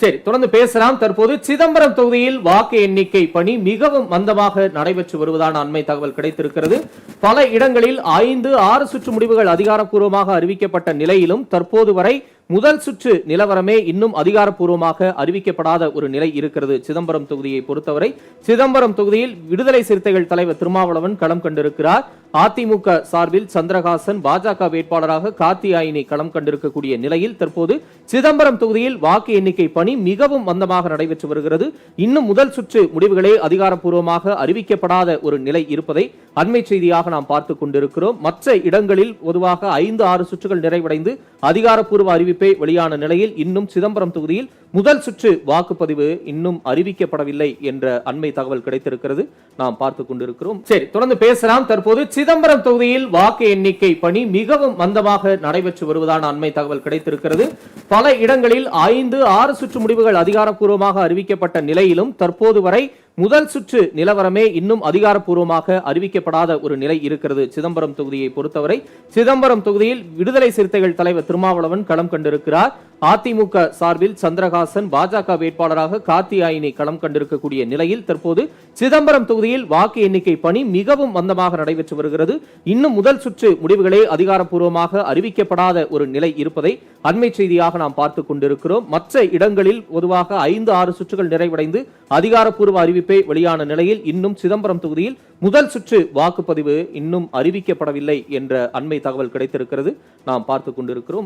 சரி, தொடர்ந்து பேசலாம். தற்போது சிதம்பரம் தொகுதியில் வாக்கு எண்ணிக்கை பணி மிகவும் மந்தமாக நடைபெற்று வருவதான அண்மை தகவல் கிடைத்திருக்கிறது. பல இடங்களில் 5, 6 சுற்று முடிவுகள் அதிகாரப்பூர்வமாக அறிவிக்கப்பட்ட நிலையிலும் தற்போது வரை முதல் சுற்று நிலவரமே இன்னும் அதிகாரப்பூர்வமாக அறிவிக்கப்படாத ஒரு நிலை இருக்கிறது. சிதம்பரம் தொகுதியை பொறுத்தவரை சிதம்பரம் தொகுதியில் விடுதலை சிறுத்தைகள் தலைவர் திருமாவளவன் களம் கண்டிருக்கிறார். அதிமுக சார்பில் சந்திரகாசன், பாஜக வேட்பாளராக கார்த்தியாயினி களம் கண்டிருக்கக்கூடிய நிலையில் தற்போது சிதம்பரம் தொகுதியில் வாக்கு எண்ணிக்கை பணி மிகவும் மந்தமாக நடைபெற்று வருகிறது. இன்னும் முதல் சுற்று முடிவுகளே அதிகாரப்பூர்வமாக அறிவிக்கப்படாத ஒரு நிலை இருப்பதை அண்மை செய்தியாக நாம் பார்த்துக் கொண்டிருக்கிறோம். மற்ற இடங்களில் பொதுவாக 5, 6 சுற்றுகள் நிறைவடைந்து அதிகாரப்பூர்வ அறிவிப்பை வெளியான நிலையில் இன்னும் சிதம்பரம் தொகுதியில் முதல் சுற்று வாக்குப்பதிவு இன்னும் அறிவிக்கப்படவில்லை என்ற அண்மை தகவல் கிடைத்திருக்கிறது. நாம் பார்த்துக் கொண்டிருக்கிறோம். சரி, தொடர்ந்து பேசலாம். தற்போது சிதம்பரம் தொகுதியில் வாக்கு எண்ணிக்கை பணி மிகவும் மந்தமாக நடைபெற்று வருவதான அண்மை தகவல் கிடைத்திருக்கிறது. பல இடங்களில் 5, 6 சுற்று முடிவுகள் அதிகாரப்பூர்வமாக அறிவிக்கப்பட்ட நிலையிலும் தற்போது வரை முதல் சுற்று நிலவரமே இன்னும் அதிகாரப்பூர்வமாக அறிவிக்கப்படாத ஒரு நிலை இருக்கிறது. சிதம்பரம் தொகுதியை பொறுத்தவரை சிதம்பரம் தொகுதியில் விடுதலை சிறுத்தைகள் தலைவர் திருமாவளவன் களம் கண்டிருக்கிறார். அதிமுக சார்பில் சந்திரகாசன், பாஜக வேட்பாளராக கார்த்தியாயினி களம் கண்டிருக்கக்கூடிய நிலையில் தற்போது சிதம்பரம் தொகுதியில் வாக்கு எண்ணிக்கை பணி மிகவும் மந்தமாக நடைபெற்று வருகிறது. இன்னும் முதல் சுற்று முடிவுகளே அதிகாரப்பூர்வமாக அறிவிக்கப்படாத ஒரு நிலை இருப்பதை அண்மை செய்தியாக நாம் பார்த்துக் கொண்டிருக்கிறோம். மற்ற இடங்களில் பொதுவாக 5, 6 சுற்றுகள் நிறைவடைந்து அதிகாரப்பூர்வ அறிவிப்பை வெளியான நிலையில் இன்னும் சிதம்பரம் தொகுதியில் முதல் சுற்று வாக்குப்பதிவு இன்னும் அறிவிக்கப்படவில்லை என்ற அண்மை தகவல் கிடைத்திருக்கிறது. நாம் பார்த்துக் கொண்டிருக்கிறோம்.